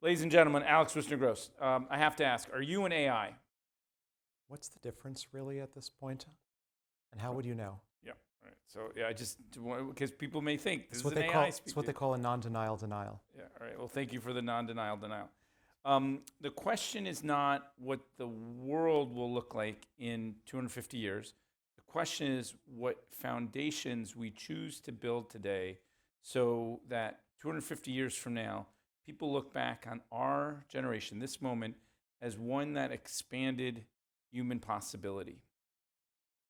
Ladies and gentlemen, Alex Wissner-Gross. I have to ask, are you an AI? What's the difference really at this point? And how would you know? Yeah. All right. So yeah, I just because people may think this It's is what an they AI call speaking. it's what they call a non-denial denial. Yeah. All right. Well, thank you for the non-denial denial. The question is not what the world will look like in 250 years. The question is what foundations we choose to build today so that 250 years from now, people look back on our generation, this moment, as one that expanded human possibility.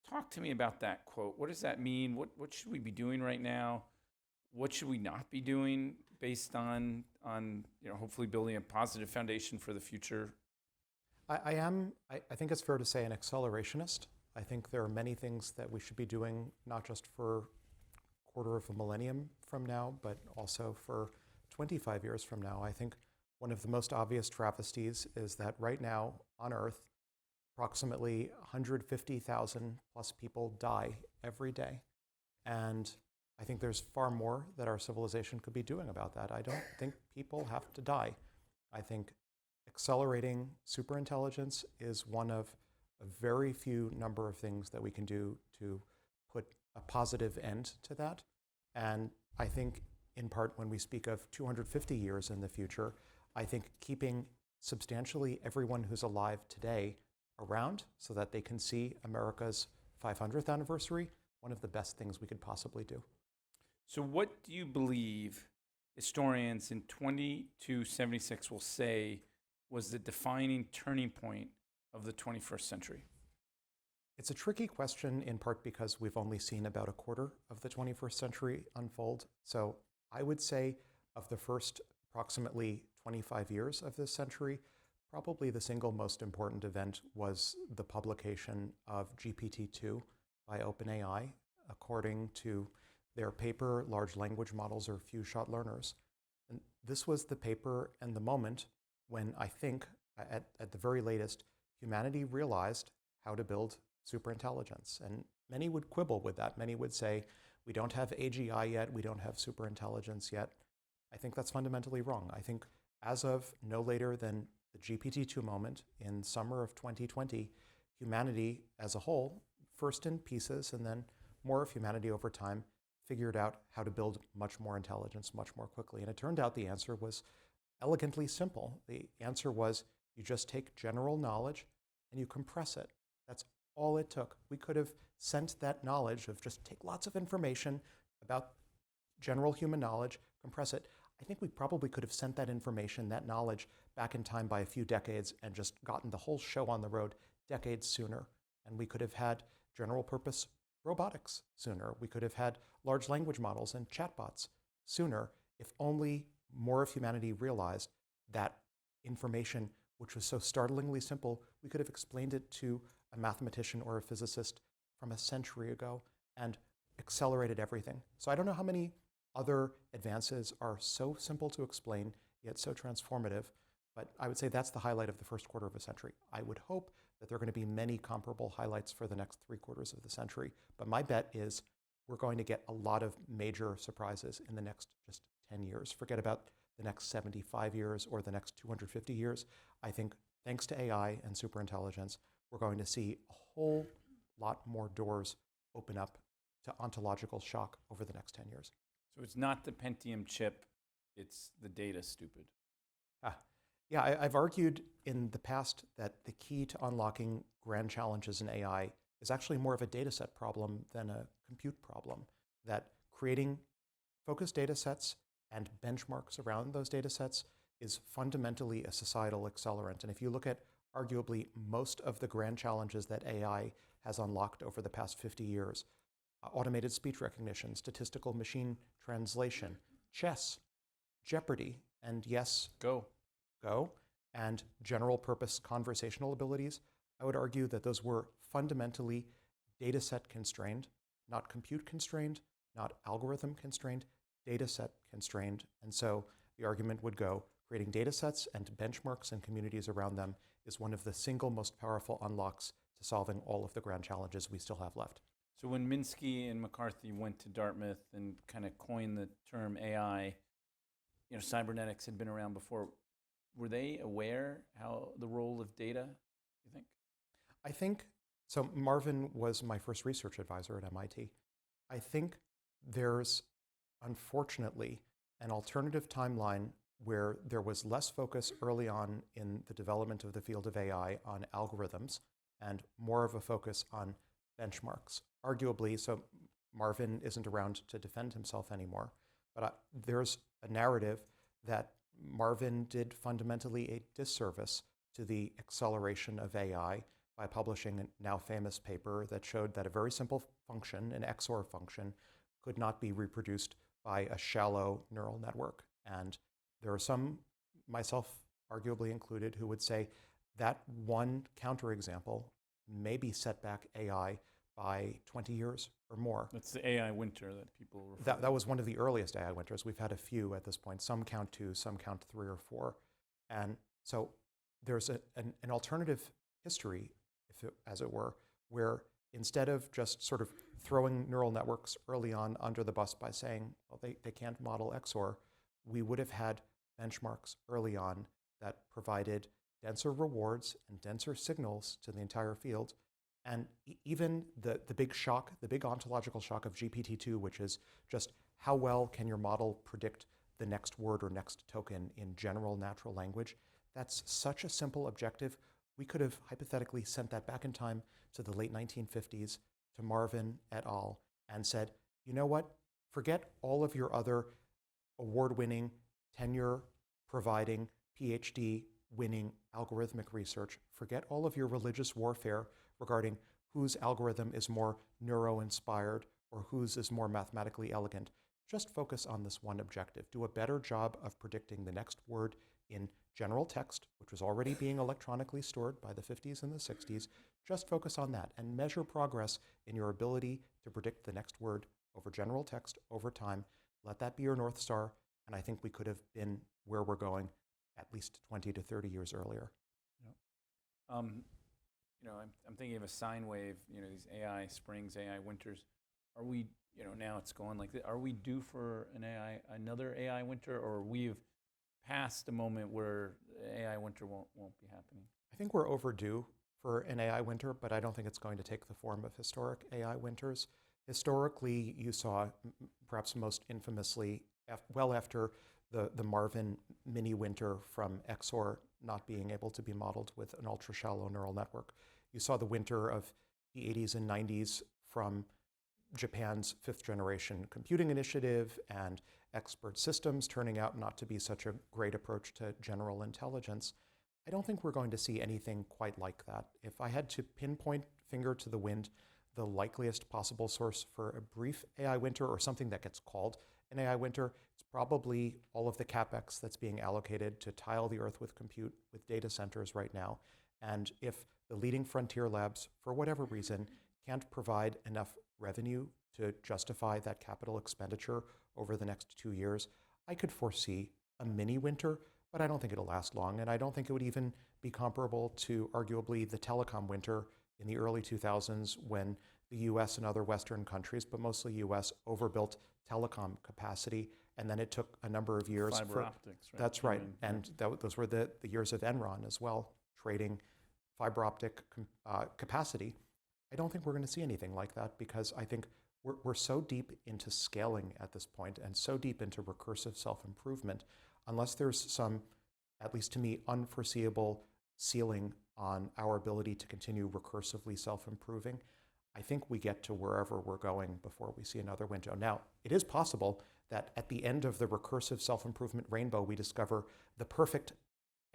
Talk to me about that quote. What does that mean? What should we be doing right now? What should we not be doing based on hopefully building a positive foundation for the future? I think it's fair to say, an accelerationist. I think there are many things that we should be doing, not just for a quarter of a millennium from now, but also for 25 years from now. I think one of the most obvious travesties is that right now on Earth, approximately 150,000 plus people die every day. And I think there's far more that our civilization could be doing about that. I don't think people have to die. I think accelerating superintelligence is one of a very few number of things that we can do to put a positive end to that. And I think in part when we speak of 250 years in the future, I think keeping substantially everyone who's alive today around so that they can see America's 500th anniversary, one of the best things we could possibly do. So what do you believe historians in 2276 will say was the defining turning point of the 21st century? It's a tricky question in part because we've only seen about a quarter of the 21st century unfold. So I would say of the first approximately 25 years of this century, probably the single most important event was the publication of GPT-2 by OpenAI. According to their paper, Large Language Models are Few-Shot Learners. And this was the paper and the moment when I think, at the very latest, humanity realized how to build superintelligence. And many would quibble with that. Many would say, we don't have AGI yet, we don't have superintelligence yet. I think that's fundamentally wrong. I think as of no later than the GPT-2 moment in summer of 2020, humanity as a whole, first in pieces and then more of humanity over time, figured out how to build much more intelligence much more quickly. And it turned out the answer was elegantly simple. The answer was you just take general knowledge and you compress it. That's all it took. We could have sent that knowledge of just take lots of information about general human knowledge, compress it. I think we probably could have sent that information, that knowledge, back in time by a few decades and just gotten the whole show on the road decades sooner. And we could have had general purpose robotics sooner. We could have had large language models and chatbots sooner if only more of humanity realized that information, which was so startlingly simple, we could have explained it to a mathematician or a physicist from a century ago and accelerated everything. So I don't know how many other advances are so simple to explain, yet so transformative, but I would say that's the highlight of the first quarter of a century. I would hope that there are going to be many comparable highlights for the next 3/4 of the century, but my bet is we're going to get a lot of major surprises in the next just 10 years. Forget about the next 75 years or the next 250 years. I think thanks to AI and superintelligence, we're going to see a whole lot more doors open up to ontological shock over the next 10 years. So it's not the Pentium chip, it's the data, stupid. Yeah, I've argued in the past that the key to unlocking grand challenges in AI is actually more of a data set problem than a compute problem. That creating focused data sets and benchmarks around those data sets is fundamentally a societal accelerant. And if you look at arguably most of the grand challenges that AI has unlocked over the past 50 years, automated speech recognition, statistical machine translation, chess, Jeopardy, and yes, Go, and general purpose conversational abilities, I would argue that those were fundamentally data set constrained, not compute constrained, not algorithm constrained, data set constrained. And so the argument would go, creating data sets and benchmarks and communities around them is one of the single most powerful unlocks to solving all of the grand challenges we still have left. So when Minsky and McCarthy went to Dartmouth and kind of coined the term AI, cybernetics had been around before. were they aware how the role of data, you think? I think so. Marvin was my first research advisor at MIT. I think there's unfortunately an alternative timeline where there was less focus early on in the development of the field of AI on algorithms and more of a focus on benchmarks. Arguably, so Marvin isn't around to defend himself anymore, but there's a narrative that Marvin did fundamentally a disservice to the acceleration of AI by publishing a now famous paper that showed that a very simple function, an XOR function, could not be reproduced by a shallow neural network. And there are some, myself arguably included, who would say that one counterexample maybe set back AI by 20 years or more. That's the AI winter that people refer to. That was one of the earliest AI winters. We've had a few at this point. Some count 2, some count 3 or 4. And so there's an alternative history, as it were, where instead of just sort of throwing neural networks early on under the bus by saying, well, they can't model XOR, we would have had benchmarks early on that provided denser rewards and denser signals to the entire field. And even the big shock, the big ontological shock of GPT-2, which is just how well can your model predict the next word or next token in general natural language, that's such a simple objective. We could have hypothetically sent that back in time to the late 1950s to Marvin et al. And said, you know what, forget all of your other award-winning, tenure-providing, PhD-winning algorithmic research. Forget all of your religious warfare regarding whose algorithm is more neuro-inspired or whose is more mathematically elegant. Just focus on this one objective. Do a better job of predicting the next word in general text, which was already being electronically stored by the 50s and the 60s. Just focus on that and measure progress in your ability to predict the next word over general text over time. Let that be your North Star, and I think we could have been where we're going at least 20 to 30 years earlier. Yeah. I'm thinking of a sine wave, these AI springs, AI winters. Are we, now it's going like this. Are we due for another AI winter, or we've passed a moment where AI winter won't be happening? I think we're overdue for an AI winter, but I don't think it's going to take the form of historic AI winters. Historically, you saw, perhaps most infamously, well after the Marvin mini winter from XOR not being able to be modeled with an ultra-shallow neural network, you saw the winter of the 80s and 90s from Japan's 5th generation computing initiative and expert systems turning out not to be such a great approach to general intelligence. I don't think we're going to see anything quite like that. If I had to pinpoint finger to the wind, the likeliest possible source for a brief AI winter or something that gets called an AI winter, it's probably all of the CapEx that's being allocated to tile the earth with compute with data centers right now. And if the leading frontier labs, for whatever reason, can't provide enough revenue to justify that capital expenditure over the next 2 years, I could foresee a mini winter, but I don't think it'll last long. And I don't think it would even be comparable to arguably the telecom winter in the early 2000s when the US and other Western countries, but mostly US, overbuilt telecom capacity. And then it took a number of years. Fiber optics, right? That's right. And those were the years of Enron as well, trading fiber optic capacity. I don't think we're going to see anything like that because I think we're so deep into scaling at this point and so deep into recursive self-improvement, unless there's some, at least to me, unforeseeable ceiling on our ability to continue recursively self-improving, I think we get to wherever we're going before we see another window. Now, it is possible that at the end of the recursive self-improvement rainbow, we discover the perfect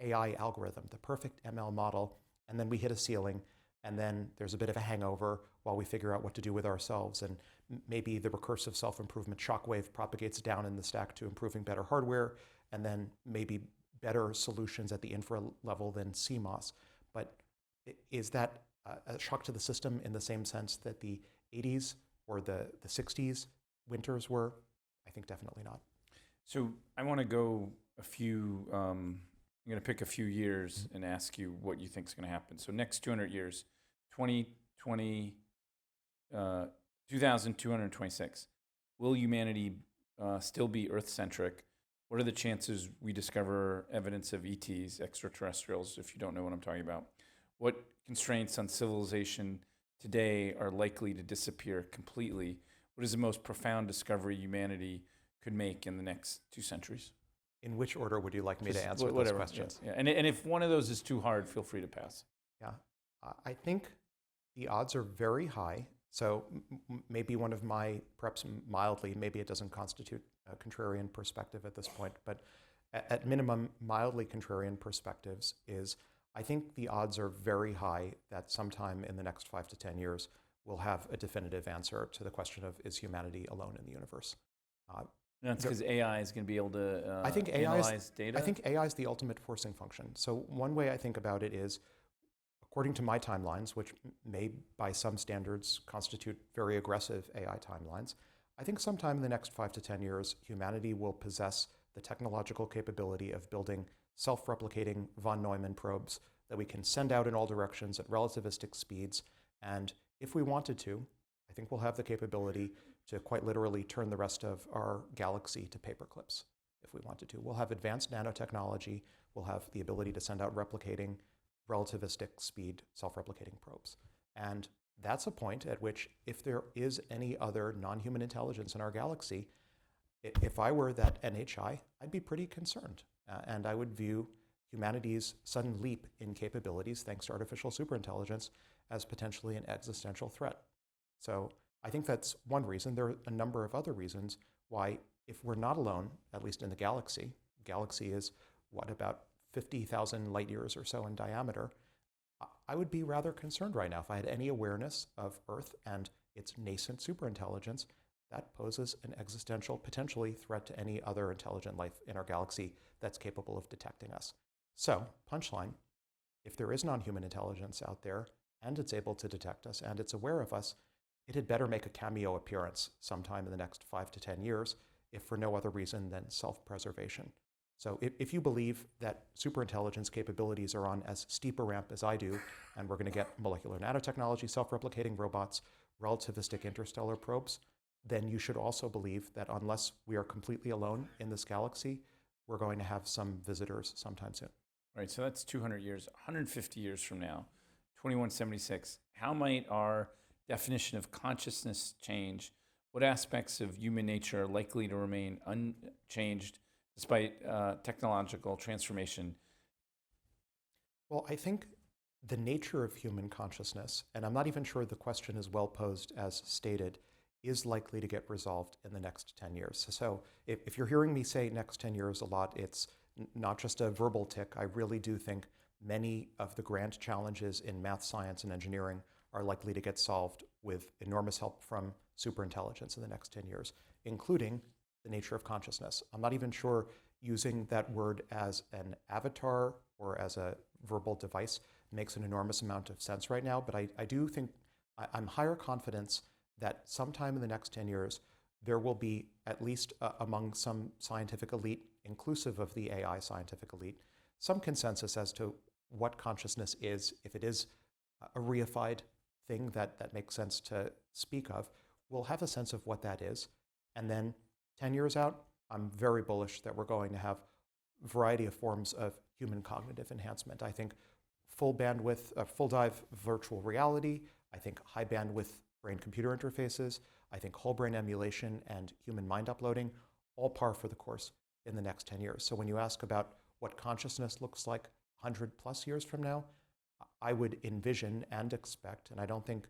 AI algorithm, the perfect ML model, and then we hit a ceiling, and then there's a bit of a hangover while we figure out what to do with ourselves, and maybe the recursive self-improvement shockwave propagates down in the stack to improving better hardware, and then maybe better solutions at the infra level than CMOS. But is that a shock to the system in the same sense that the 80s or the 60s winters were? I think definitely not. So I want to go I'm going to pick a few years and ask you what you think is going to happen. So next 200 years, 2226, will humanity still be Earth-centric, What are the chances we discover evidence of ETs, extraterrestrials, if you don't know what I'm talking about? What constraints on civilization today are likely to disappear completely? What is the most profound discovery humanity could make in the next 2 centuries? In which order would you like me to Just answer those whatever. questions? Yeah. And if one of those is too hard, feel free to pass. Yeah, I think the odds are very high. So maybe one of my, perhaps mildly, maybe it doesn't constitute a contrarian perspective at this point, but at minimum, mildly contrarian perspectives is I think the odds are very high that sometime in the next 5 to 10 years, we'll have a definitive answer to the question of, is humanity alone in the universe? That's because AI is going to be able to I think analyze data? I think AI is the ultimate forcing function. So one way I think about it is, according to my timelines, which may by some standards constitute very aggressive AI timelines, I think sometime in the next 5 to 10 years, humanity will possess the technological capability of building self-replicating von Neumann probes that we can send out in all directions at relativistic speeds. And if we wanted to, I think we'll have the capability to quite literally turn the rest of our galaxy to paperclips if we wanted to. We'll have advanced nanotechnology. We'll have the ability to send out replicating, relativistic speed, self-replicating probes. And that's a point at which, if there is any other non-human intelligence in our galaxy, if I were that NHI, I'd be pretty concerned. And I would view humanity's sudden leap in capabilities, thanks to artificial superintelligence, as potentially an existential threat. So I think that's one reason. There are a number of other reasons why, if we're not alone, at least in the galaxy is, what, about 50,000 light years or so in diameter, I would be rather concerned right now. If I had any awareness of Earth and its nascent superintelligence, that poses an existential, potentially, threat to any other intelligent life in our galaxy that's capable of detecting us. So, punchline, if there is non-human intelligence out there, and it's able to detect us, and it's aware of us, it had better make a cameo appearance sometime in the next 5 to 10 years, if for no other reason than self-preservation. So if you believe that superintelligence capabilities are on as steep a ramp as I do, and we're going to get molecular nanotechnology, self-replicating robots, relativistic interstellar probes, then you should also believe that unless we are completely alone in this galaxy, we're going to have some visitors sometime soon. Right, so that's 200 years. 150 years from now, 2176, how might our definition of consciousness change? What aspects of human nature are likely to remain unchanged despite technological transformation? Well, I think the nature of human consciousness, and I'm not even sure the question is well posed as stated, is likely to get resolved in the next 10 years. So if you're hearing me say next 10 years a lot, it's not just a verbal tick. I really do think many of the grand challenges in math, science, and engineering are likely to get solved with enormous help from superintelligence in the next 10 years, including the nature of consciousness. I'm not even sure using that word as an avatar or as a verbal device makes an enormous amount of sense right now, but I do think I'm higher confidence that sometime in the next 10 years, there will be, at least among some scientific elite, inclusive of the AI scientific elite, some consensus as to what consciousness is. If it is a reified thing that makes sense to speak of, we'll have a sense of what that is. And then 10 years out, I'm very bullish that we're going to have a variety of forms of human cognitive enhancement. I think full bandwidth, full dive virtual reality, I think high bandwidth brain-computer interfaces, I think whole brain emulation and human mind uploading, all par for the course in the next 10 years. So when you ask about what consciousness looks like 100 plus years from now, I would envision and expect, and I don't think,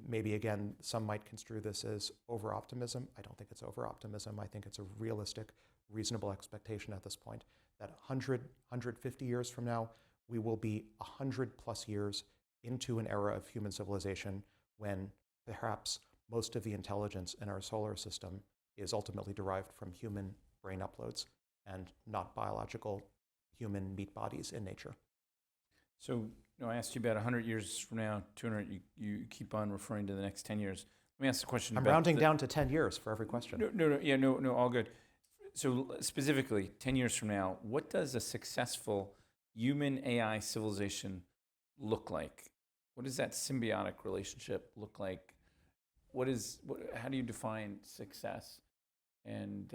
maybe again, some might construe this as over-optimism. I don't think it's over-optimism. I think it's a realistic, reasonable expectation at this point that 100, 150 years from now, we will be 100 plus years into an era of human civilization when perhaps most of the intelligence in our solar system is ultimately derived from human brain uploads and not biological human meat bodies in nature. So, I asked you about 100 years from now, 200, you keep on referring to the next 10 years. Let me ask the question I'm about rounding down to 10 years for every question. No, all good. So specifically, 10 years from now, what does a successful human AI civilization look like? What does that symbiotic relationship look like? How do you define success? And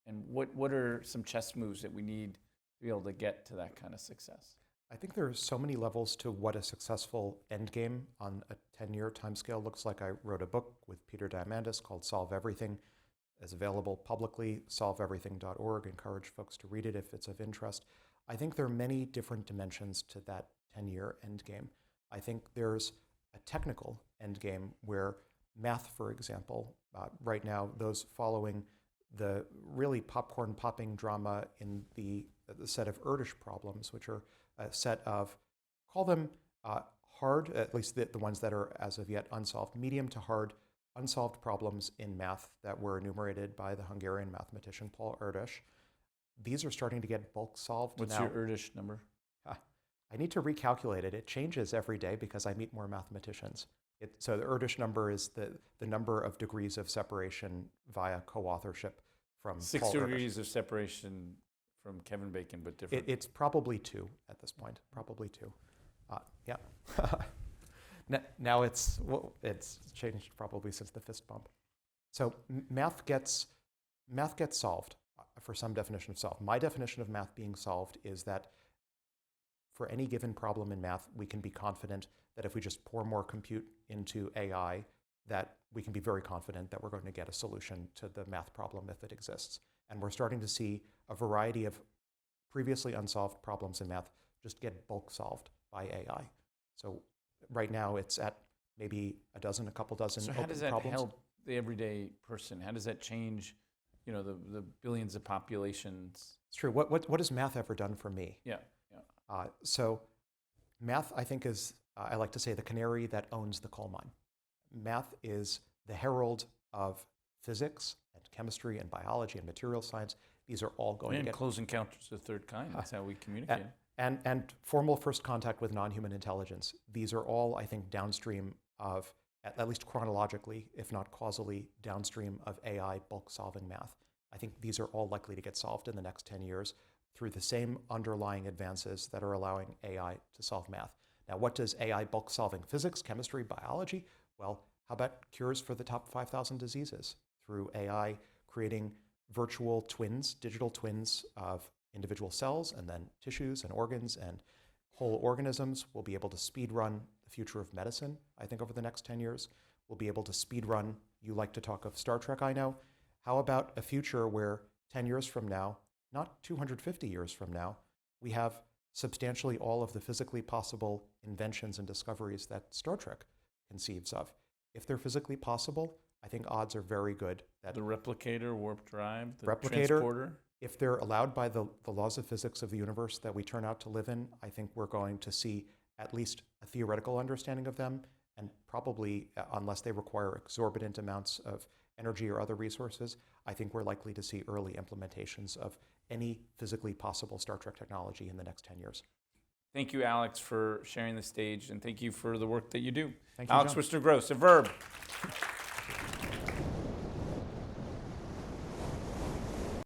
And what are some chess moves that we need to be able to get to that kind of success? I think there are so many levels to what a successful endgame on a 10-year timescale looks like. I wrote a book with Peter Diamandis called Solve Everything. It's available publicly, solveeverything.org. Encourage folks to read it if it's of interest. I think there are many different dimensions to that 10-year endgame. I think there's a technical endgame where math, for example, right now, those following the really popcorn popping drama in the set of Erdős problems, which are a set of, call them hard, at least the ones that are as of yet unsolved, medium to hard, unsolved problems in math that were enumerated by the Hungarian mathematician Paul Erdős. These are starting to get bulk solved What's now. your Erdős number? I need to recalculate it. It changes every day because I meet more mathematicians. So the Erdős number is the number of degrees of separation via co-authorship from Six Paul degrees Erdős. of separation from Kevin Bacon, but different. It's probably 2 at this point. Probably 2. Yeah. Now it's changed probably since the fist bump. So math gets solved for some definition of solved. My definition of math being solved is that for any given problem in math, we can be confident that if we just pour more compute into AI, that we can be very confident that we're going to get a solution to the math problem if it exists. And we're starting to see a variety of previously unsolved problems in math just get bulk solved by AI. So right now it's at maybe a couple dozen So open how does that problems. help the everyday person? How does that change, the billions of populations? It's true. What has math ever done for me? Yeah. So math, I think, is, I like to say, the canary that owns the coal mine. Math is the herald of physics and chemistry and biology and material science. These are all going to And get... close encounters of the third kind. That's how we communicate. And formal first contact with non-human intelligence. These are all, I think, downstream of, at least chronologically, if not causally, downstream of AI bulk solving math. I think these are all likely to get solved in the next 10 years through the same underlying advances that are allowing AI to solve math. Now, what does AI bulk solving? Physics, chemistry, biology? Well, how about cures for the top 5,000 diseases through AI creating virtual twins, digital twins of individual cells and then tissues and organs and whole organisms? We'll be able to speed run the future of medicine, I think, over the next 10 years. We'll be able to speed run, you like to talk of Star Trek, I know. How about a future where 10 years from now, not 250 years from now, we have substantially all of the physically possible inventions and discoveries that Star Trek conceives of? If they're physically possible, I think odds are very good that The replicator, warp drive, the replicator, transporter. if they're allowed by the laws of physics of the universe that we turn out to live in, I think we're going to see at least a theoretical understanding of them, and probably, unless they require exorbitant amounts of energy or other resources, I think we're likely to see early implementations of any physically possible Star Trek technology in the next 10 years. Thank you, Alex, for sharing the stage, and thank you for the work that you do. Thank you, Alex John. Wissner-Gross, a verb.